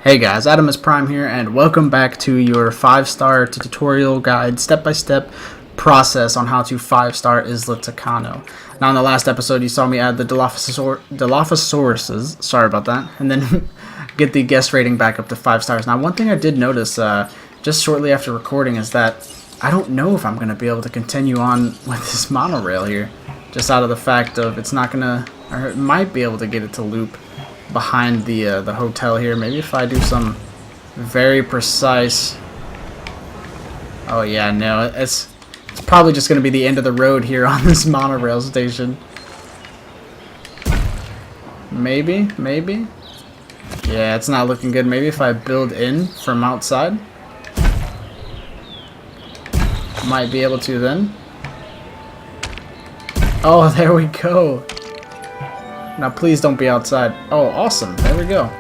Hey guys, Adam is Prime here, and welcome back to your 5-star tutorial guide, step-by-step process on how to 5-star Isla Tacano. Now in the last episode you saw me add the Dilophosauruses, sorry about that, and then get the guest rating back up to 5 stars. Now one thing I did notice just shortly after recording is that I don't know if I'm going to be able to continue on with this monorail here, just out of the fact of it's not going to, or it might be able to get it to loop behind the hotel here. Maybe if I do some very precise. Oh yeah, no, it's probably just going to be the end of the road here on this monorail station. Maybe. Yeah, it's not looking good. Maybe if I build in from outside, might be able to then. Oh, there we go. Now please don't be outside. Oh, awesome. There we go.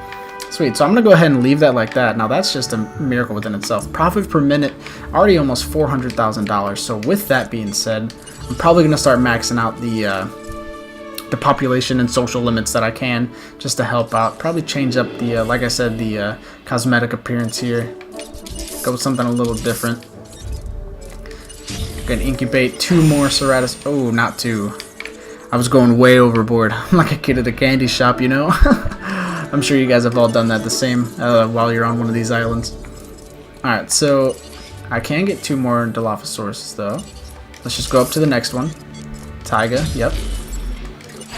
Sweet. So I'm going to go ahead and leave that like that. Now that's just a miracle within itself. Profit per minute, already almost $400,000. So with that being said, I'm probably going to start maxing out the population and social limits that I can, just to help out. Probably change up the, like I said, the cosmetic appearance here. Go with something a little different. Going to incubate 2 more Ceratosaurus. Oh, not 2. I was going way overboard. I'm like a kid at a candy shop, you know? I'm sure you guys have all done that the same while you're on one of these islands. Alright, so I can get 2 more Dilophosaurus though. Let's just go up to the next one. Taiga, yep.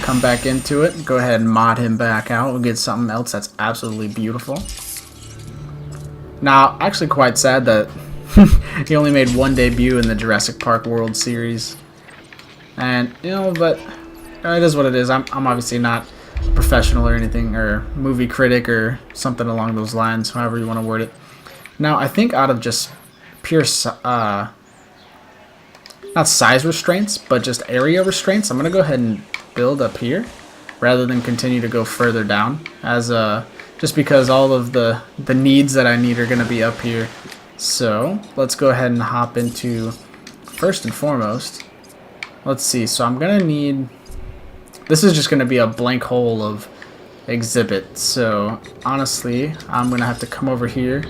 Come back into it. Go ahead and mod him back out. We'll get something else that's absolutely beautiful. Now, actually quite sad that he only made 1 debut in the Jurassic Park World Series. And, you know, but it is what it is. I'm obviously not a professional or anything, or movie critic or something along those lines, however you want to word it. Now, I think out of just pure, not size restraints, but just area restraints, I'm going to go ahead and build up here rather than continue to go further down, as just because all of the needs that I need are going to be up here. So let's go ahead and hop into, first and foremost, let's see, so I'm going to need, this is just going to be a blank hole of exhibit. So honestly, I'm going to have to come over here,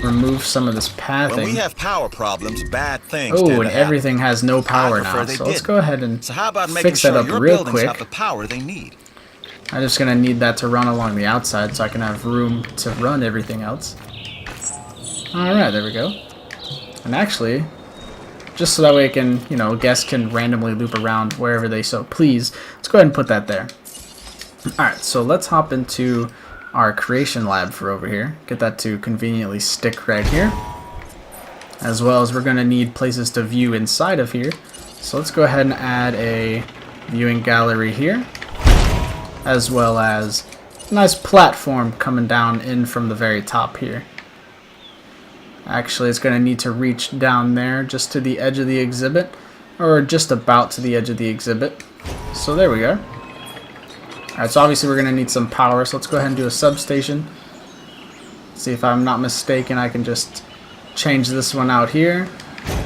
remove some of this pathing. When we have power problems, bad things Oh, tend to and happen. everything has no power now. So let's go ahead and so how about making fix that sure up your real buildings quick. have the power they need? I'm just going to need that to run along the outside so I can have room to run everything else. Alright, there we go. And actually, just so that way it can, you know, guests can randomly loop around wherever they so please, let's go ahead and put that there. Alright, so let's hop into our creation lab for over here. Get that to conveniently stick right here. As well as we're going to need places to view inside of here. So let's go ahead and add a viewing gallery here. As well as a nice platform coming down in from the very top here. Actually, it's going to need to reach down there just to the edge of the exhibit, or just about to the edge of the exhibit. So there we go. Alright, so obviously we're going to need some power, so let's go ahead and do a substation. See, if I'm not mistaken, I can just change this one out here.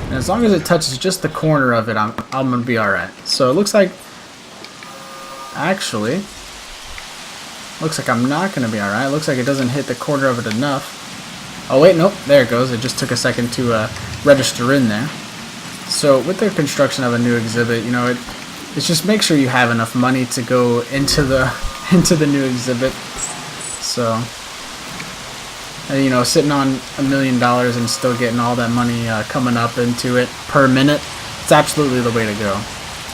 And as long as it touches just the corner of it, I'm going to be alright. So it looks like, actually, looks like I'm not going to be alright. It looks like it doesn't hit the corner of it enough. Oh wait, nope, there it goes. It just took a second to register in there. So with the construction of a new exhibit, you know, it's just make sure you have enough money to go into the new exhibit. So, you know, sitting on $1 million and still getting all that money coming up into it per minute, it's absolutely the way to go.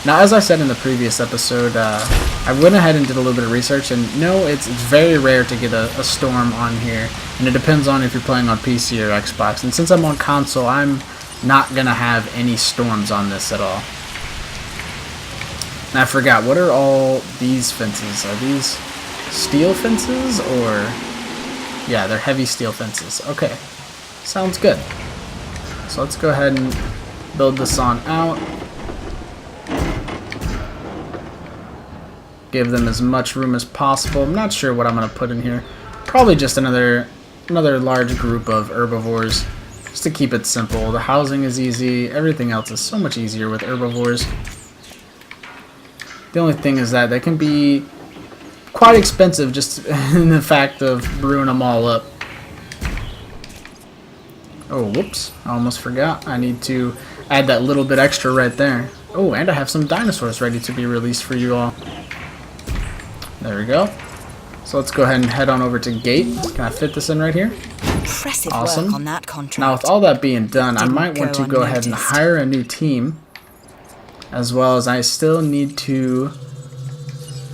Now, as I said in the previous episode, I went ahead and did a little bit of research, and no, it's very rare to get a storm on here, and it depends on if you're playing on PC or Xbox. And since I'm on console, I'm not gonna have any storms on this at all. And I forgot, what are all these fences? Are these steel fences, or yeah, they're heavy steel fences. Okay, sounds good. So let's go ahead and build this on out. Give them as much room as possible. I'm not sure what I'm going to put in here. Probably just another large group of herbivores, just to keep it simple. The housing is easy. Everything else is so much easier with herbivores. The only thing is that they can be quite expensive just in the fact of brewing them all up. Oh, whoops. I almost forgot. I need to add that little bit extra right there. Oh, and I have some dinosaurs ready to be released for you all. There we go. So let's go ahead and head on over to gate. Can I fit this in right here? Impressive Awesome. work on that contract. Now with all that being done, I Didn't might want go to go ahead and unnoticed. hire a new team, as well as I still need to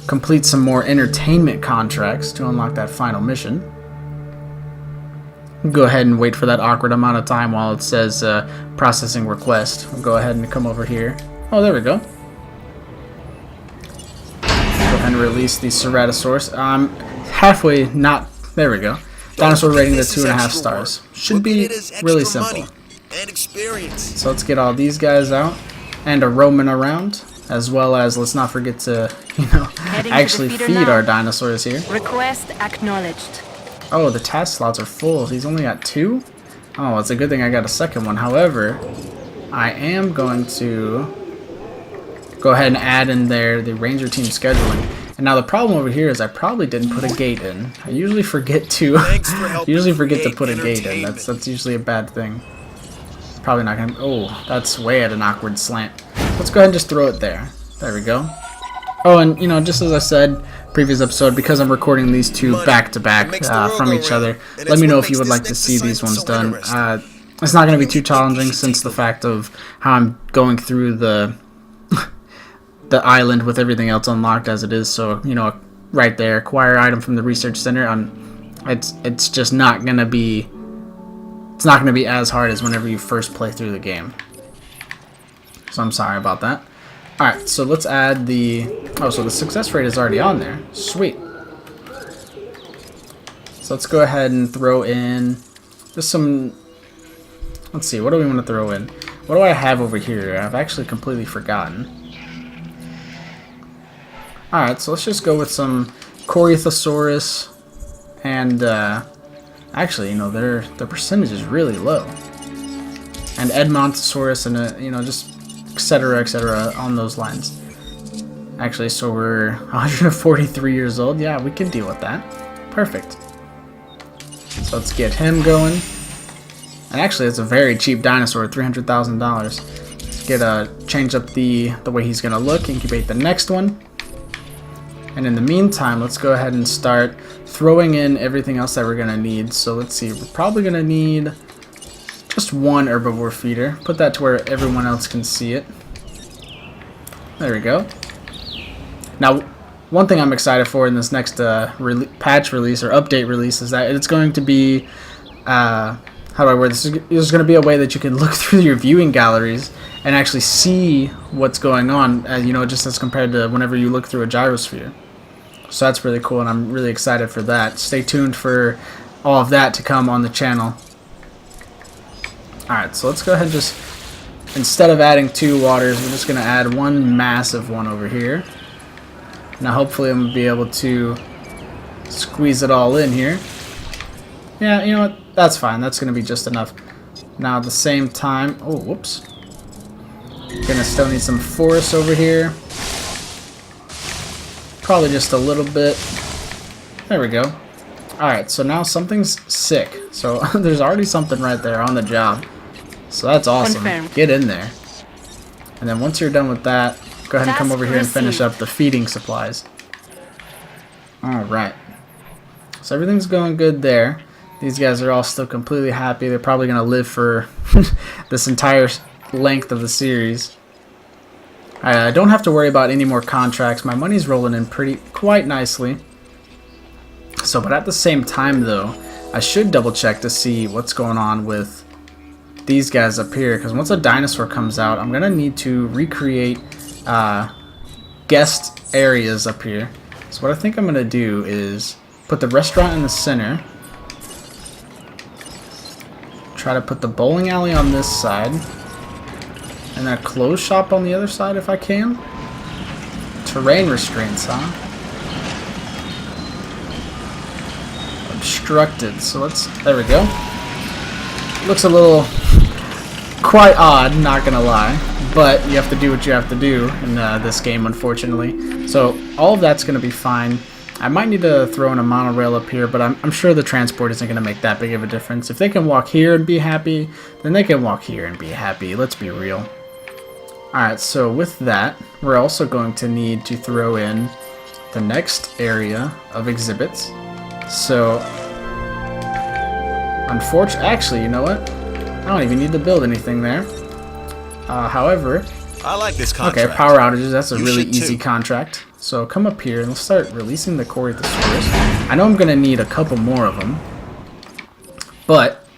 complete some more entertainment contracts to unlock that final mission. Go ahead and wait for that awkward amount of time while it says processing request. We'll go ahead and come over here. Oh, there we go. Go ahead and release the Corythosaurus. Halfway not. There we go. Dinosaur rating to 2.5 stars. Should be really simple. And experience. So let's get all these guys out and a roaming around, as well as let's not forget to, actually feed our dinosaurs here. Request acknowledged. Oh, the task slots are full. He's only got 2? Oh, it's a good thing I got a second one. However, I am going to go ahead and add in there the ranger team scheduling. And now the problem over here is I probably didn't put a gate in. I usually forget to put a gate in. That's usually a bad thing. Probably not gonna. Oh, that's way at an awkward slant. Let's go ahead and just throw it there. There we go. Oh, and just as I said previous episode, because I'm recording these two back to back from each other, let me know if you would like to see these ones done. It's not going to be too challenging since the fact of how I'm going through the island with everything else unlocked as it is. So right there, acquire item from the research center. It's just not going to be. It's not going to be as hard as whenever you first play through the game. So I'm sorry about that. Alright, so let's add the... Oh, so the success rate is already on there. Sweet. So let's go ahead and throw in just some... Let's see, what do we want to throw in? What do I have over here? I've actually completely forgotten. Alright, so let's just go with some Corythosaurus and... Actually, their percentage is really low. And Edmontosaurus and, just etc., on those lines. Actually, so we're 143 years old. Yeah, we can deal with that. Perfect. So let's get him going. And actually, it's a very cheap dinosaur, $300,000. Let's get change up the way he's gonna look. Incubate the next one. And in the meantime, let's go ahead and start throwing in everything else that we're gonna need. So let's see, we're probably gonna need just one herbivore feeder. Put that to where everyone else can see it. There we go. Now, one thing I'm excited for in this next patch release or update release is that it's going to be, how do I word this? There's going to be a way that you can look through your viewing galleries and actually see what's going on, just as compared to whenever you look through a gyrosphere. So that's really cool, and I'm really excited for that. Stay tuned for all of that to come on the channel. Alright, so let's go ahead and just, instead of adding 2 waters, we're just going to add one massive one over here. Now hopefully I'm going to be able to squeeze it all in here. Yeah, you know what? That's fine. That's going to be just enough. Now at the same time, oh, whoops. Gonna still need some forest over here. Probably just a little bit. There we go. Alright, so now something's sick. So there's already something right there on the job. So that's awesome. Confirmed. Get in there. And then once you're done with that, go ahead and come over here and finish up the feeding supplies. Alright. So everything's going good there. These guys are all still completely happy. They're probably going to live for this entire length of the series. I don't have to worry about any more contracts. My money's rolling in quite nicely. So, but at the same time though, I should double check to see what's going on with these guys up here, because once a dinosaur comes out, I'm gonna need to recreate guest areas up here. So what I think I'm gonna do is put the restaurant in the center, try to put the bowling alley on this side, and then a clothes shop on the other side if I can. Terrain restraints, huh? Obstructed. So let's. There we go. Looks a little quite odd, not gonna lie, but you have to do what you have to do in this game, unfortunately. So all of that's gonna be fine. I might need to throw in a monorail up here, but I'm sure the transport isn't going to make that big of a difference. If they can walk here and be happy, then they can walk here and be happy. Let's be real. Alright, so with that, we're also going to need to throw in the next area of exhibits. So, unfortunately, actually, you know what? I don't even need to build anything there. However, I like this contract. okay, power outages, that's a You really should easy too. contract. So come up here and let's start releasing the Corythosaurus. I know I'm going to need a couple more of them. But,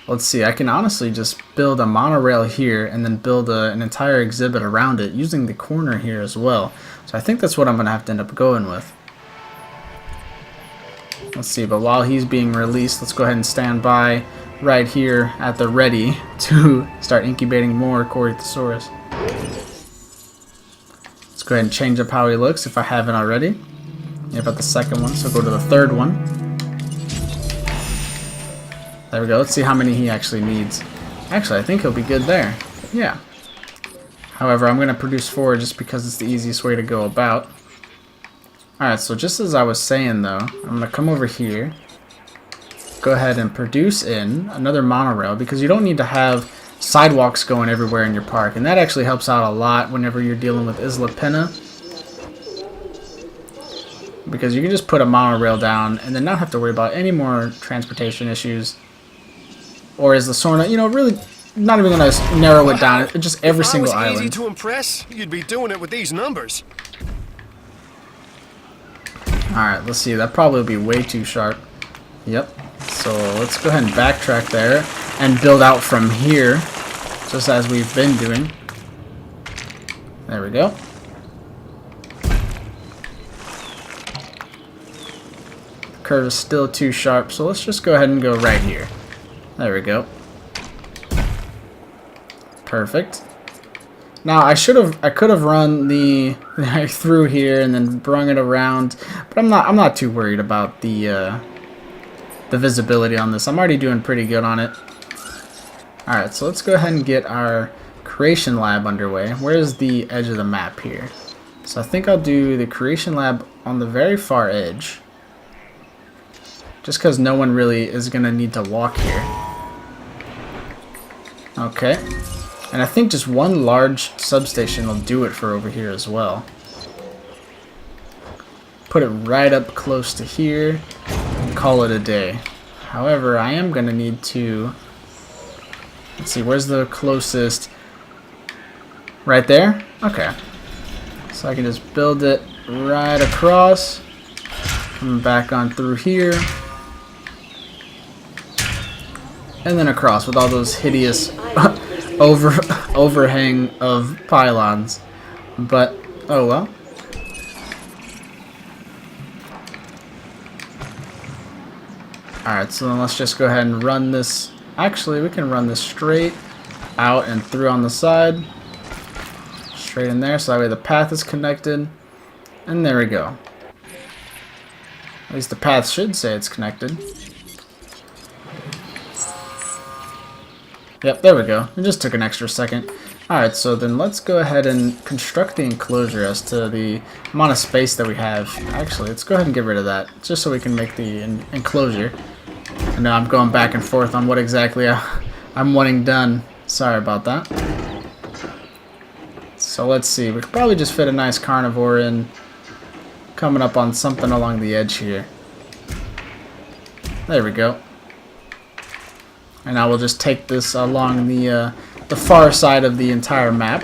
let's see, I can honestly just build a monorail here and then build an entire exhibit around it using the corner here as well. So I think that's what I'm going to have to end up going with. Let's see, but while he's being released, let's go ahead and stand by right here at the ready to start incubating more Corythosaurus. Let's go ahead and change up how he looks if I haven't already. Yeah, about the second one, so go to the third one. There we go. Let's see how many he actually needs. Actually, I think he'll be good there. Yeah. However, I'm going to produce 4 just because it's the easiest way to go about. Alright, so just as I was saying though, I'm going to come over here, go ahead and produce in another monorail because you don't need to have sidewalks going everywhere in your park, and that actually helps out a lot whenever you're dealing with Isla because you can just put a monorail down and then not have to worry about any more transportation issues. Or is the Sorna, you know, really not even going to narrow it down, it's just every single island. If I was easy to impress, you'd be doing it with these numbers. Alright, let's see. That probably would be way too sharp. Yep. So let's go ahead and backtrack there and build out from here, just as we've been doing. There we go. The curve is still too sharp, so let's just go ahead and go right here. There we go. Perfect. Now I could have run the through here and then brung it around, but I'm not too worried about the visibility on this. I'm already doing pretty good on it. All right, so let's go ahead and get our creation lab underway. Where's the edge of the map here? So I think I'll do the creation lab on the very far edge, just because no one really is gonna need to walk here. Okay. And I think just one large substation will do it for over here as well. Put it right up close to here and call it a day. However, I am going to need to... Let's see, where's the closest? Right there? Okay. So I can just build it right across. Come back on through here. And then across with all those hideous... overhang of pylons, but oh well. Alright, so then let's just go ahead and run this. Actually, we can run this straight out and through on the side, straight in there, so that way the path is connected, and there we go. At least the path should say it's connected. Yep, there we go. It just took an extra second. Alright, so then let's go ahead and construct the enclosure as to the amount of space that we have. Actually, let's go ahead and get rid of that, just so we can make the enclosure. I know I'm going back and forth on what exactly I'm wanting done. Sorry about that. So let's see. We could probably just fit a nice carnivore in, coming up on something along the edge here. There we go. And I will just take this along the far side of the entire map.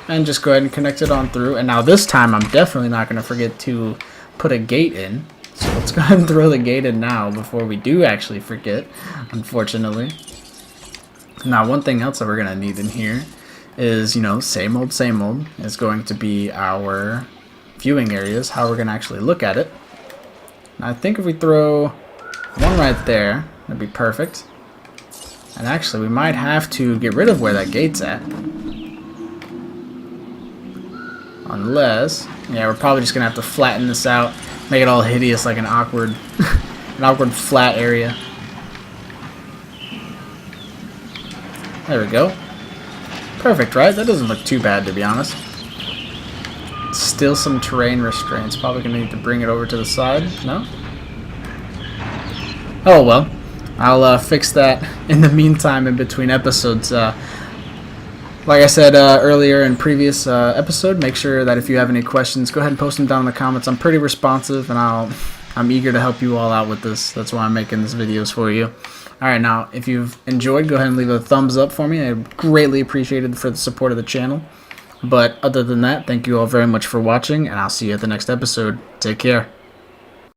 And just go ahead and connect it on through. And now this time I'm definitely not going to forget to put a gate in. So let's go ahead and throw the gate in now before we do actually forget, unfortunately. Now one thing else that we're going to need in here is, you know, same old, is going to be our viewing areas, how we're going to actually look at it. And I think if we throw one right there, that'd be perfect. And actually, we might have to get rid of where that gate's at. Unless, yeah, we're probably just going to have to flatten this out, make it all hideous like an awkward, an awkward flat area. There we go. Perfect, right? That doesn't look too bad, to be honest. Still some terrain restraints. Probably going to need to bring it over to the side. No? Oh, well. I'll fix that in the meantime in between episodes. Like I said earlier in previous episode, make sure that if you have any questions, go ahead and post them down in the comments. I'm pretty responsive, and I'm eager to help you all out with this. That's why I'm making these videos for you. Alright, now, if you've enjoyed, go ahead and leave a thumbs up for me. I greatly appreciate it for the support of the channel. But other than that, thank you all very much for watching, and I'll see you at the next episode. Take care.